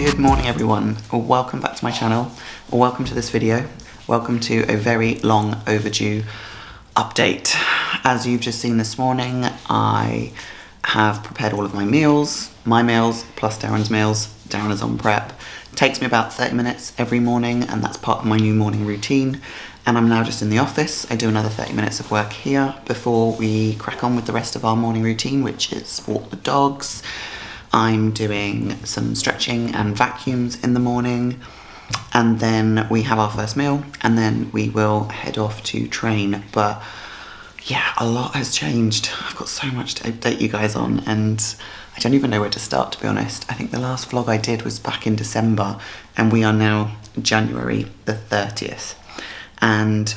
Good morning everyone, welcome back to my channel, welcome to this video, welcome to a very long overdue update. As you've just seen this morning, I have prepared all of my meals plus Darren's meals. Darren is on prep. It takes me about 30 minutes every morning and that's part of my new morning routine. And I'm now just in the office. I do another 30 minutes of work here before we crack on with the rest of our morning routine, which is walk the dogs. I'm doing some stretching and vacuums in the morning, and then we have our first meal, and then we will head off to train. But yeah, a lot has changed. I've got so much to update you guys on, and I don't even know where to start, to be honest. I think the last vlog I did was back in December, and we are now January the 30th. And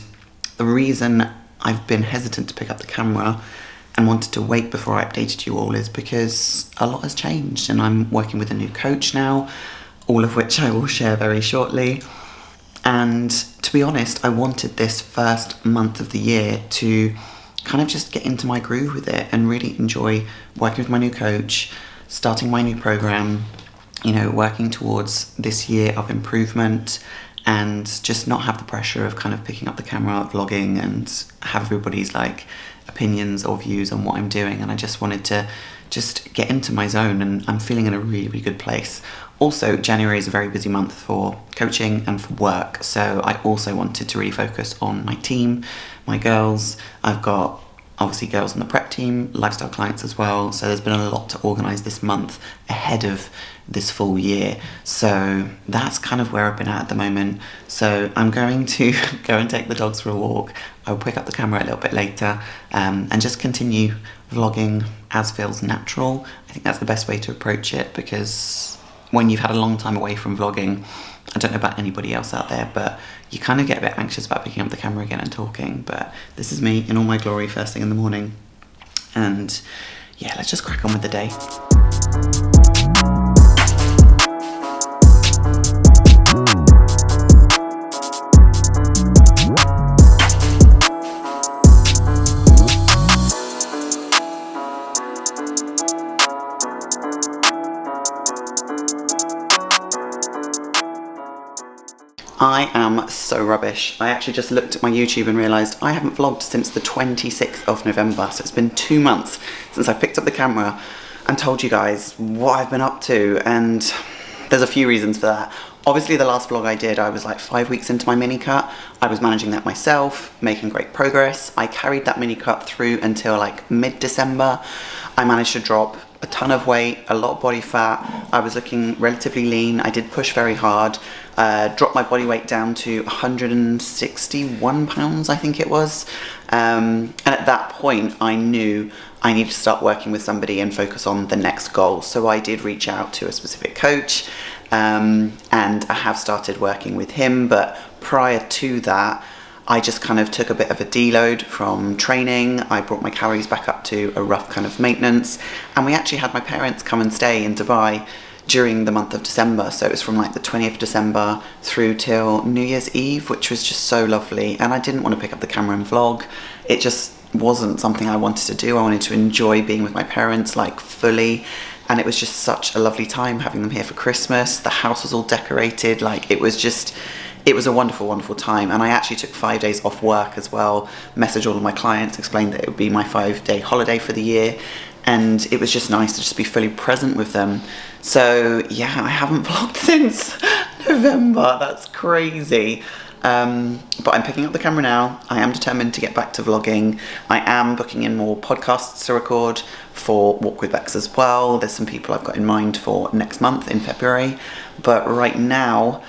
the reason I've been hesitant to pick up the camera and wanted to wait before I updated you all is because a lot has changed, and I'm working with a new coach now, all of which I will share very shortly. And to be honest, I wanted this first month of the year to kind of just get into my groove with it and really enjoy working with my new coach, starting my new program, you know, working towards this year of improvement, and just not have the pressure of kind of picking up the camera, vlogging, and have everybody's like opinions or views on what I'm doing. And I just wanted to just get into my zone, and I'm feeling in a really, really good place. Also, January is a very busy month for coaching and for work, so I also wanted to really focus on my team, my girls. I've got obviously girls on the prep team, lifestyle clients as well, so there's been a lot to organise this month ahead of this full year. So that's kind of where I've been at the moment. So I'm going to go and take the dogs for a walk. I'll pick up the camera a little bit later and just continue vlogging as feels natural. I think that's the best way to approach it, because when you've had a long time away from vlogging, I don't know about anybody else out there, but you kind of get a bit anxious about picking up the camera again and talking. But this is me in all my glory first thing in the morning. And yeah, let's just crack on with the day. I am so rubbish. I actually just looked at my YouTube and realised I haven't vlogged since the 26th of November. So it's been 2 months since I picked up the camera and told you guys what I've been up to. And there's a few reasons for that. Obviously the last vlog I did, I was like 5 weeks into my mini cut. I was managing that myself, making great progress. I carried that mini cut through until like mid-December. I managed to drop a ton of weight, a lot of body fat. I was looking relatively lean. I did push very hard. Dropped my body weight down to 161 pounds, I think it was. And at that point, I knew I needed to start working with somebody and focus on the next goal. So I did reach out to a specific coach, and I have started working with him. But prior to that, I just kind of took a bit of a deload from training. I brought my calories back up to a rough kind of maintenance. And we actually had my parents come and stay in Dubai during the month of December. So it was from like the 20th of December through till New Year's Eve, which was just so lovely. And I didn't want to pick up the camera and vlog. It just wasn't something I wanted to do. I wanted to enjoy being with my parents like fully. And it was just such a lovely time having them here for Christmas. The house was all decorated. Like it was a wonderful, wonderful time. And I actually took 5 days off work as well, messaged all of my clients, explained that it would be my 5-day holiday for the year. And it was just nice to just be fully present with them. So yeah, I haven't vlogged since November. That's crazy. But I'm picking up the camera now. I am determined to get back to vlogging. I am booking in more podcasts to record for Walk with Bex as well. There's some people I've got in mind for next month in February. But right now,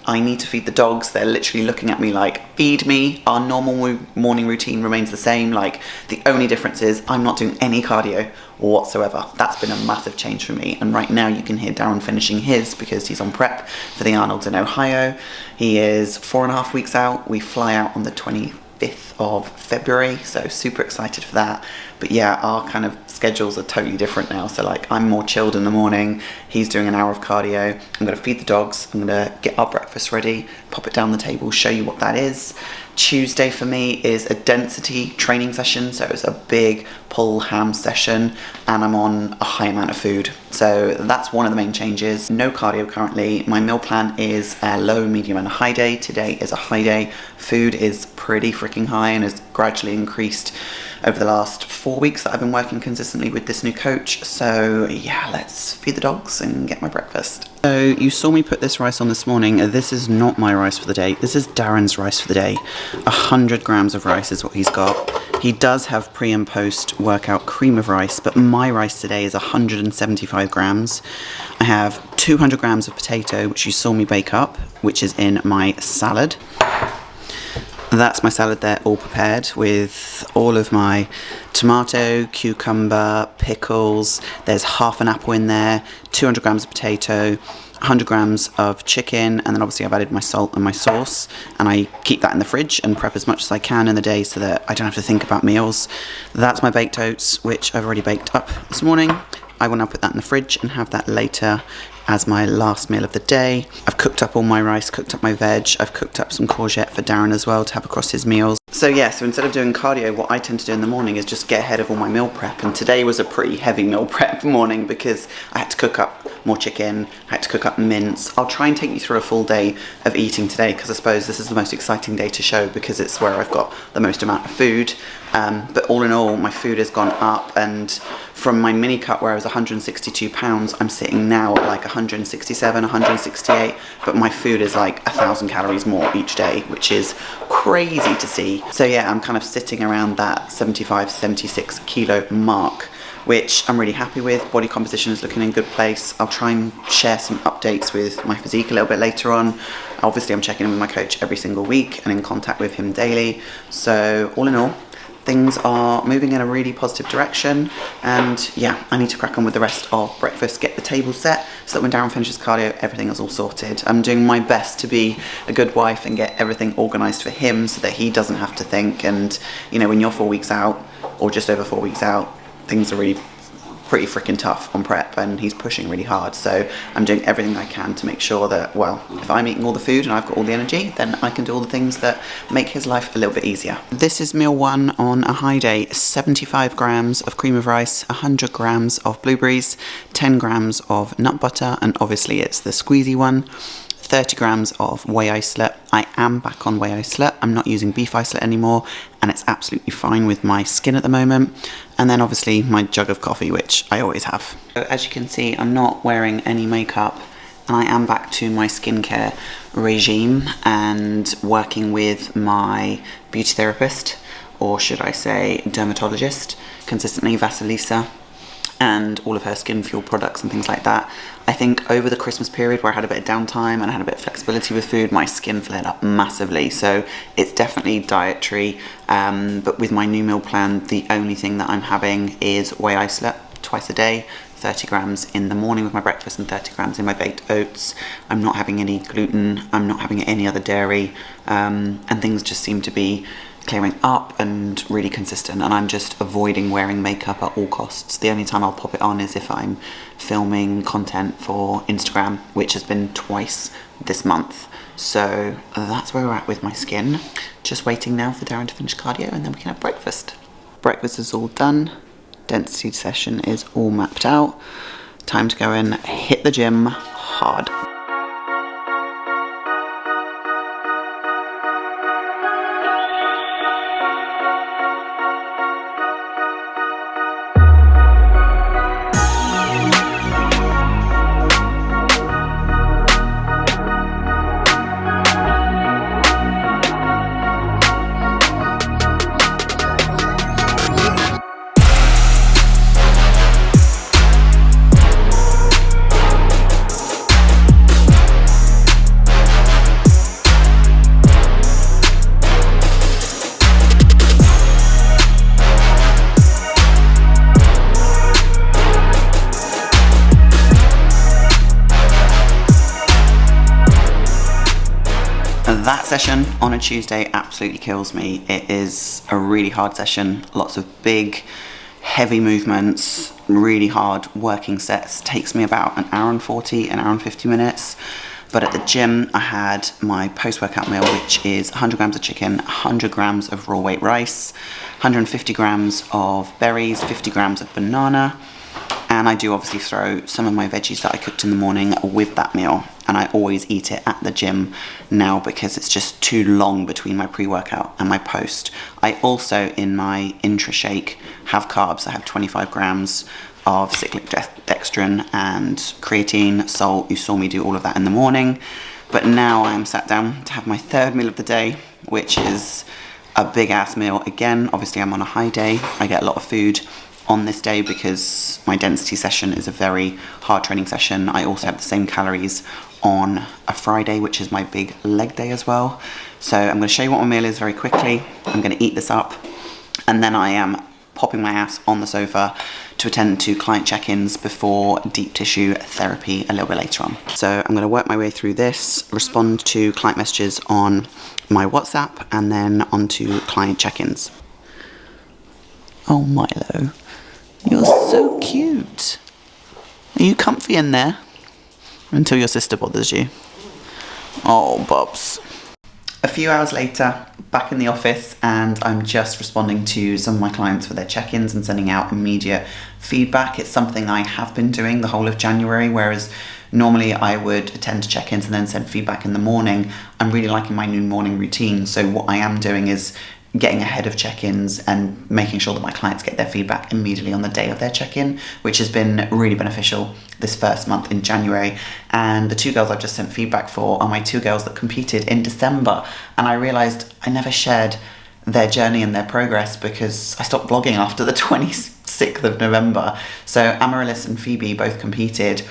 I need to feed the dogs. They're literally looking at me like, feed me. Our normal morning routine remains the same. Like, the only difference is I'm not doing any cardio whatsoever. That's been a massive change for me. And right now you can hear Darren finishing his because he's on prep for the Arnold's in Ohio. He is 4.5 weeks out. We fly out on the 25th of February, so super excited for that. But yeah, our kind of schedules are totally different now. So like I'm more chilled in the morning, he's doing an hour of cardio. I'm gonna feed the dogs, I'm gonna get our breakfast ready, pop it down the table, show you what that is. Tuesday for me is a density training session, so it's a big pull ham session, and I'm on a high amount of food. So that's one of the main changes. No cardio currently. My meal plan is a low, medium and a high day. Today is a high day. Food is pretty freaking high and has gradually increased over the last 4 weeks that I've been working consistently with this new coach. So yeah, let's feed the dogs and get my breakfast. So you saw me put this rice on this morning. This is not my rice for the day. This is Darren's rice for the day. 100 grams of rice is what he's got. He does have pre and post workout cream of rice, but my rice today is 175 grams. I have 200 grams of potato, which you saw me bake up, which is in my salad. That's my salad there, all prepared with all of my tomato, cucumber, pickles. There's half an apple in there, 200 grams of potato, 100 grams of chicken, and then obviously I've added my salt and my sauce, and I keep that in the fridge and prep as much as I can in the day so that I don't have to think about meals. That's my baked oats, which I've already baked up this morning. I will now put that in the fridge and have that later as my last meal of the day. I've cooked up all my rice, cooked up my veg, I've cooked up some courgette for Darren as well to have across his meals. So yeah, so instead of doing cardio, what I tend to do in the morning is just get ahead of all my meal prep, and today was a pretty heavy meal prep morning because I had to cook up more chicken, I had to cook up mince. I'll try and take you through a full day of eating today because I suppose this is the most exciting day to show because it's where I've got the most amount of food. But all in all, my food has gone up, and from my mini cut where I was 162 pounds, I'm sitting now at like 167, 168, but my food is like 1,000 calories more each day, which is crazy to see. So yeah, I'm kind of sitting around that 75, 76 kilo mark, which I'm really happy with. Body composition is looking in a good place. I'll try and share some updates with my physique a little bit later on. Obviously, I'm checking in with my coach every single week and in contact with him daily. So all in all, things are moving in a really positive direction, and yeah, I need to crack on with the rest of breakfast, get the table set so that when Darren finishes cardio, everything is all sorted. I'm doing my best to be a good wife and get everything organised for him so that he doesn't have to think, and you know, when you're 4 weeks out, or just over 4 weeks out, things are really pretty freaking tough on prep, and he's pushing really hard. So I'm doing everything I can to make sure that, well, if I'm eating all the food and I've got all the energy, then I can do all the things that make his life a little bit easier. This is meal one on a high day. 75 grams of cream of rice, 100 grams of blueberries, 10 grams of nut butter, and obviously it's the squeezy one. 30 grams of whey isolate. I am back on whey isolate. I'm not using beef isolate anymore, and it's absolutely fine with my skin at the moment. And then obviously my jug of coffee, which I always have. So as you can see, I'm not wearing any makeup, and I am back to my skincare regime and working with my beauty therapist, or should I say dermatologist, consistently, Vasilisa, and all of her Skin Fuel products and things like that. I think over the Christmas period where I had a bit of downtime and I had a bit of flexibility with food, my skin flared up massively. So it's definitely dietary, but with my new meal plan, the only thing that I'm having is whey isolate twice a day, 30 grams in the morning with my breakfast and 30 grams in my baked oats. I'm not having any gluten, I'm not having any other dairy, and things just seem to be clearing up and really consistent, and I'm just avoiding wearing makeup at all costs. The only time I'll pop it on is if I'm filming content for Instagram, which has been twice this month. So that's where we're at with my skin. Just waiting now for Darren to finish cardio and then we can have breakfast. Breakfast is all done. Density session is all mapped out. Time to go and hit the gym hard. That session on a Tuesday absolutely kills me. It is a really hard session, lots of big heavy movements, really hard working sets. Takes me about an hour and 40, an hour and 50 minutes. But at the gym, I had my post-workout meal, which is 100 grams of chicken, 100 grams of raw weight rice, 150 grams of berries, 50 grams of banana. And I do obviously throw some of my veggies that I cooked in the morning with that meal. And I always eat it at the gym now because it's just too long between my pre-workout and my post. I also, in my intra shake, have carbs. I have 25 grams of cyclic dextrin and creatine, salt. You saw me do all of that in the morning. But now I'm sat down to have my third meal of the day, which is a big ass meal. Again, obviously I'm on a high day. I get a lot of food on this day because my density session is a very hard training session. I also have the same calories on a Friday, which is my big leg day as well. So I'm going to show you what my meal is very quickly. I'm going to eat this up, and then I am popping my ass on the sofa to attend to client check-ins before deep tissue therapy a little bit later on. So I'm going to work my way through this, respond to client messages on my WhatsApp, and then onto client check-ins. Oh, Milo, you're so cute. Are you comfy in there? Until your sister bothers you. Oh, Bubs. A few hours later, back in the office, and I'm just responding to some of my clients for their check-ins and sending out immediate feedback. It's something I have been doing the whole of January, whereas normally I would attend to check-ins and then send feedback in the morning. I'm really liking my new morning routine, so what I am doing is getting ahead of check-ins and making sure that my clients get their feedback immediately on the day of their check-in, which has been really beneficial this first month in January. And the two girls I've just sent feedback for are my two girls that competed in December, and I realised I never shared their journey and their progress because I stopped vlogging after the 26th of November. So Amaryllis and Phoebe both competed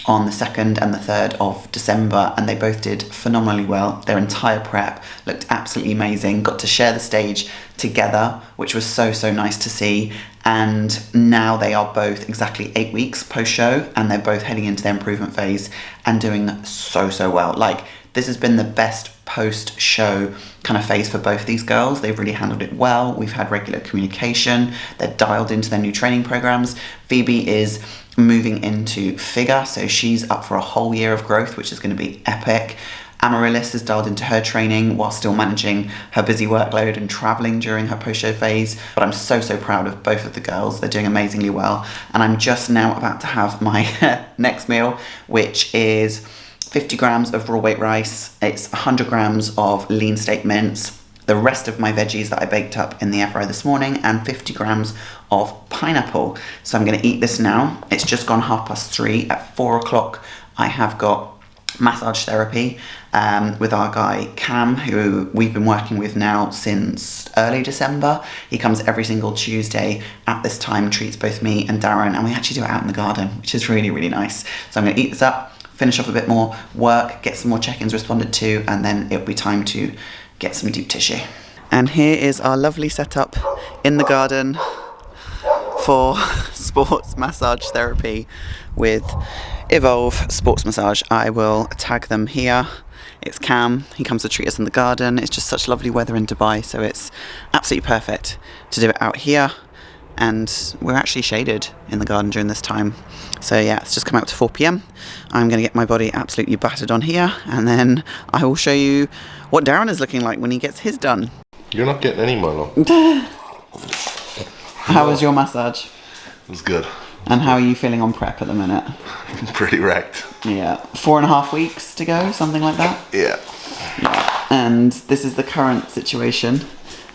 on the 2nd and the 3rd of December, and they both did phenomenally well. Their entire prep looked absolutely amazing. Got to share the stage together, which was so nice to see. And now they are both exactly 8 weeks post-show, and they're both heading into their improvement phase and doing so well. Like, this has been the best post-show kind of phase for both these girls. They've really handled it well. We've had regular communication. They're dialed into their new training programs. Phoebe is moving into figure, so she's up for a whole year of growth, which is going to be epic. Amaryllis is dialed into her training while still managing her busy workload and traveling during her post-show phase. But I'm so proud of both of the girls. They're doing amazingly well. And I'm just now about to have my next meal, which is 50 grams of raw weight rice. It's 100 grams of lean steak mince, the rest of my veggies that I baked up in the air fryer this morning, and 50 grams of pineapple. So I'm going to eat this now. It's just gone 3:30. At 4 o'clock, I have got massage therapy with our guy Cam, who we've been working with now since early December. He comes every single Tuesday at this time, treats both me and Darren, and we actually do it out in the garden, which is really nice. So I'm going to eat this up, finish off a bit more work, get some more check-ins responded to, and then it'll be time to get some deep tissue. And here is our lovely setup in the garden for sports massage therapy with Evolve Sports Massage. I will tag them here. It's Cam. He comes to treat us in the garden. It's just such lovely weather in Dubai, so it's absolutely perfect to do it out here. And we're actually shaded in the garden during this time. So yeah, it's just come out to 4 p.m. I'm going to get my body absolutely battered on here, and then I will show you what Darren is looking like when he gets his done. You're not getting any, Milo. How was your massage? It was good. And how are you feeling on prep at the minute? Pretty wrecked. Yeah. 4.5 weeks to go, something like that? Yeah. And this is the current situation.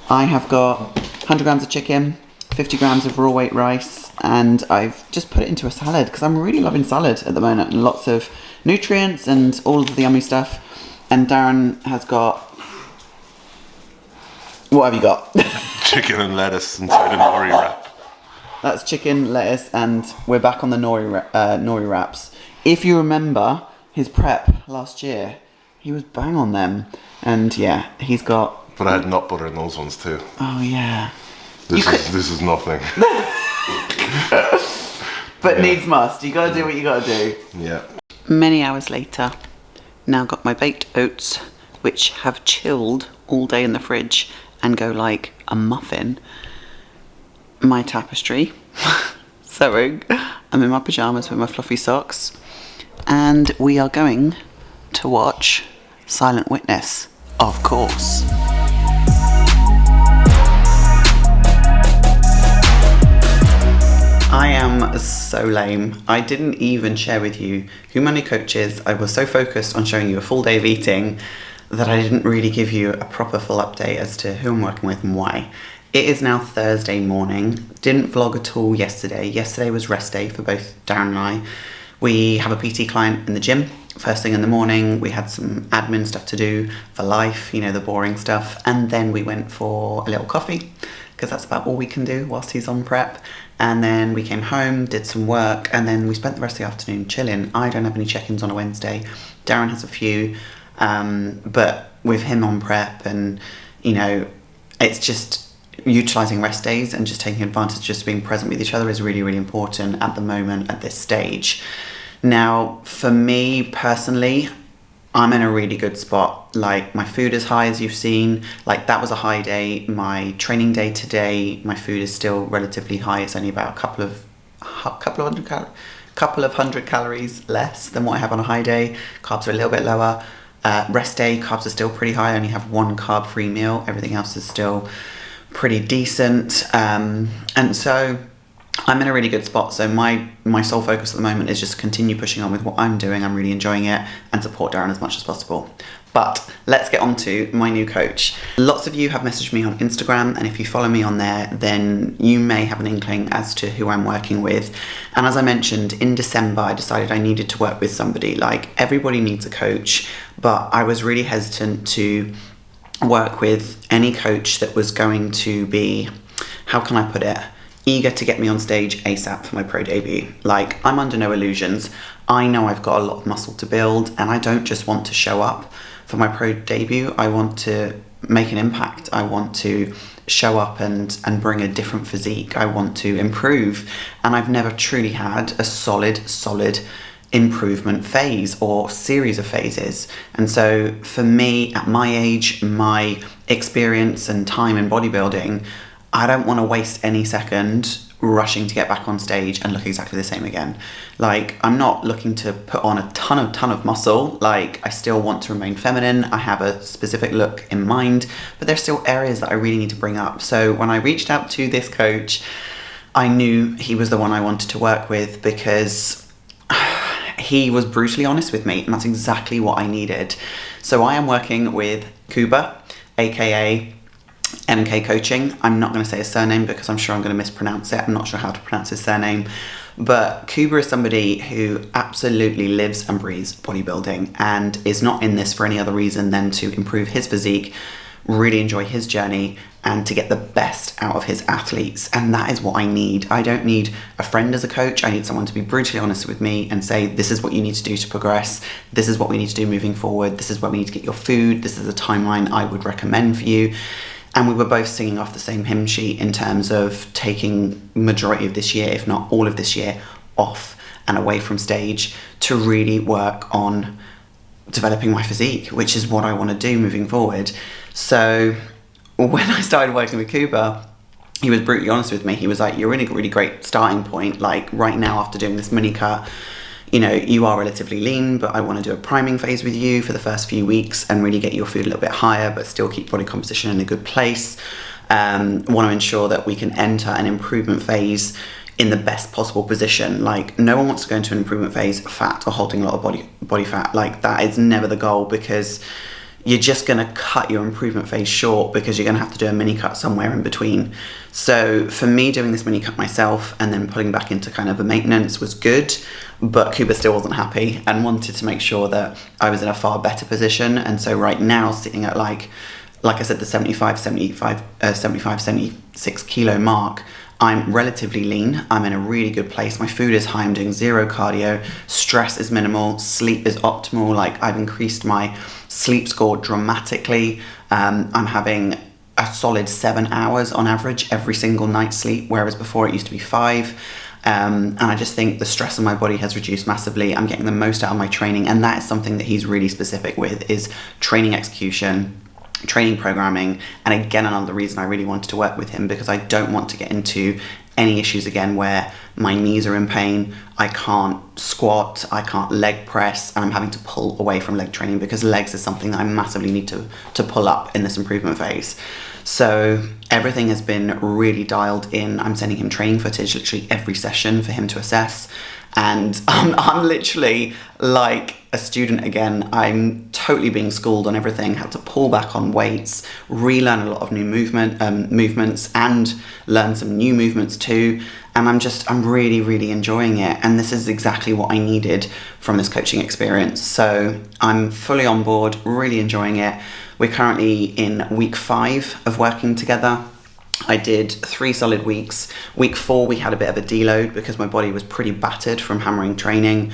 I have got 100 grams of chicken, 50 grams of raw weight rice, and I've just put it into a salad because I'm really loving salad at the moment, and lots of nutrients and all of the yummy stuff. And Darren has got... What have you got? Chicken and lettuce inside a nori wrap. That's chicken, lettuce, and we're back on the nori wraps. If you remember his prep last year, he was bang on them. And yeah, he's got... But I had nut butter in those ones too. Oh yeah. This is nothing. But needs must. You gotta do what you gotta do. Yeah. Many hours later, now got my baked oats, which have chilled all day in the fridge and go like a muffin. My tapestry, sewing. I'm in my pyjamas with my fluffy socks, and we are going to watch Silent Witness, of course. I am so lame. I didn't even share with you who my new coach is. I was so focused on showing you a full day of eating that I didn't really give you a proper full update as to who I'm working with and why. It is now Thursday morning. Didn't vlog at all yesterday. Yesterday was rest day for both Darren and I. We have a PT client in the gym first thing in the morning. We had some admin stuff to do for life, you know, the boring stuff. And then we went for a little coffee because that's about all we can do whilst he's on prep. And then we came home, did some work, and then we spent the rest of the afternoon chilling. I don't have any check-ins on a Wednesday. Darren has a few, but with him on prep and, you know, it's just utilising rest days and just taking advantage of just being present with each other is really, really important at the moment, at this stage. Now, for me personally, I'm in a really good spot. Like, my food is high, as you've seen. Like, that was a high day. My training day today, my food is still relatively high. It's only about a couple of hundred calories less than what I have on a high day. Carbs are a little bit lower. Rest day, carbs are still pretty high. I only have one carb-free meal. Everything else is still pretty decent. And so I'm in a really good spot. So my sole focus at the moment is just continue pushing on with what I'm doing. I'm really enjoying it, and support Darren as much as possible. But let's get on to my new coach. Lots of you have messaged me on Instagram, and if you follow me on there, then you may have an inkling as to who I'm working with. And as I mentioned, in December, I decided I needed to work with somebody. Like, everybody needs a coach, but I was really hesitant to work with any coach that was going to be, how can I put it, eager to get me on stage ASAP for my pro debut. Like, I'm under no illusions. I know I've got a lot of muscle to build, and I don't just want to show up for my pro debut. I want to make an impact. I want to show up and bring a different physique. I want to improve, and I've never truly had a solid improvement phase or series of phases. And so for me, at my age, my experience and time in bodybuilding, I don't want to waste any second rushing to get back on stage and look exactly the same again. Like, I'm not looking to put on a ton of muscle. Like, I still want to remain feminine. I have a specific look in mind, but there's still areas that I really need to bring up. So when I reached out to this coach, I knew he was the one I wanted to work with because he was brutally honest with me, and that's exactly what I needed. So I am working with Kuba, aka MK Coaching. I'm not going to say his surname because I'm sure I'm going to mispronounce it. I'm not sure how to pronounce his surname. But Kuba is somebody who absolutely lives and breathes bodybuilding and is not in this for any other reason than to improve his physique, really enjoy his journey, and to get the best out of his athletes. And that is what I need. I don't need a friend as a coach. I need someone to be brutally honest with me and say, this is what you need to do to progress. This is what we need to do moving forward. This is where we need to get your food. This is the timeline I would recommend for you. And we were both singing off the same hymn sheet in terms of taking majority of this year, if not all of this year, off and away from stage to really work on developing my physique, which is what I want to do moving forward. So when I started working with Kuba, he was brutally honest with me. He was like, you're in a really great starting point. Like, right now, after doing this mini cut, you know, you are relatively lean, but I want to do a priming phase with you for the first few weeks and really get your food a little bit higher, but still keep body composition in a good place. Want to ensure that we can enter an improvement phase in the best possible position. Like, no one wants to go into an improvement phase fat or holding a lot of body fat. Like, that is never the goal, because you're just going to cut your improvement phase short because you're going to have to do a mini cut somewhere in between. So for me, doing this mini cut myself and then putting back into kind of a maintenance was good, but Kuba still wasn't happy and wanted to make sure that I was in a far better position. And so right now, sitting at like I said, the 76 kilo mark, I'm relatively lean. I'm in a really good place. My food is high. I'm doing zero cardio. Stress is minimal. Sleep is optimal. Like, I've increased my sleep score dramatically. I'm having a solid 7 hours on average every single night sleep, whereas before it used to be 5. And I just think the stress on my body has reduced massively. I'm getting the most out of my training, and that is something that he's really specific with, is training execution, training programming. And again, another reason I really wanted to work with him, because I don't want to get into any issues again where my knees are in pain, I can't squat, I can't leg press, and I'm having to pull away from leg training because legs is something that I massively need to pull up in this improvement phase. So everything has been really dialed in. I'm sending him training footage literally every session for him to assess. And I'm literally like a student again. I'm totally being schooled on everything, had to pull back on weights, relearn a lot of new movements and learn some new movements too. And I'm really, really enjoying it. And this is exactly what I needed from this coaching experience. So I'm fully on board, really enjoying it. We're currently in week 5 of working together. I did 3 solid weeks. Week 4, we had a bit of a deload because my body was pretty battered from hammering training.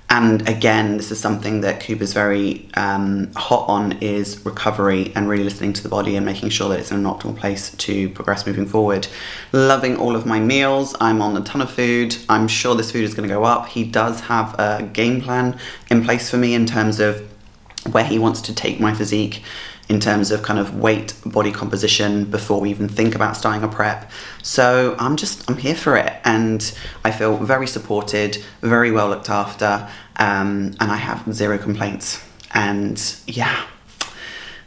And again, this is something that Kuba's very hot on, is recovery and really listening to the body and making sure that it's in an optimal place to progress moving forward. Loving all of my meals. I'm on a ton of food. I'm sure this food is going to go up. He does have a game plan in place for me in terms of where he wants to take my physique in terms of kind of weight, body composition before we even think about starting a prep. So I'm here for it, and I feel very supported, very well looked after, and I have 0 complaints. And yeah,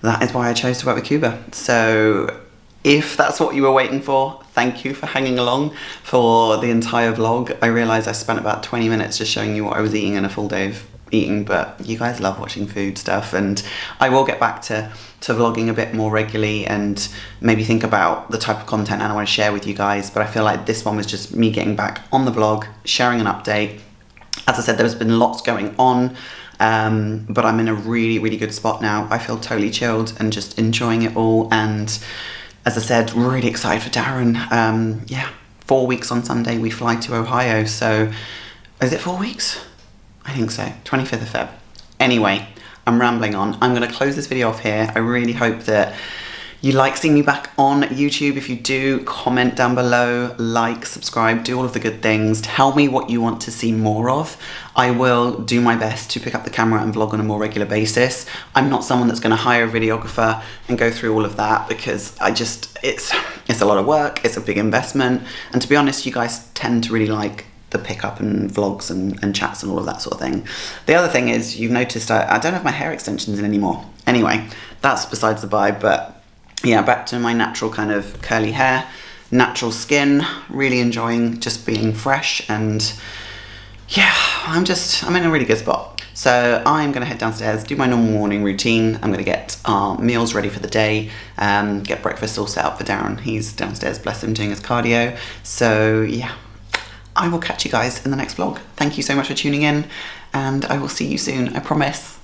that is why I chose to work with Kuba. So if that's what you were waiting for, thank you for hanging along for the entire vlog. I realised I spent about 20 minutes just showing you what I was eating in a full day of eating, but you guys love watching food stuff, and I will get back to vlogging a bit more regularly and maybe think about the type of content I want to share with you guys. But I feel like this one was just me getting back on the vlog, sharing an update. As I said, there's been lots going on, but I'm in a really, really good spot now. I feel totally chilled and just enjoying it all. And as I said, really excited for Darren. Yeah, 4 weeks on Sunday, we fly to Ohio. So is it 4 weeks? I think so, 25th of Feb. Anyway, I'm rambling on. I'm going to close this video off here. I really hope that you like seeing me back on YouTube. If you do, comment down below, like, subscribe, do all of the good things. Tell me what you want to see more of. I will do my best to pick up the camera and vlog on a more regular basis. I'm not someone that's going to hire a videographer and go through all of that because it's a lot of work, it's a big investment. And to be honest, you guys tend to really like the pickup and vlogs and chats and all of that sort of thing. The other thing is, you've noticed I don't have my hair extensions in anymore. Anyway, that's besides the by, but yeah, back to my natural kind of curly hair, natural skin, really enjoying just being fresh, and yeah, I'm in a really good spot. So I'm gonna head downstairs, do my normal morning routine. I'm gonna get our meals ready for the day, get breakfast all set up for Darren. He's downstairs, bless him, doing his cardio. So yeah, I will catch you guys in the next vlog. Thank you so much for tuning in, and I will see you soon, I promise.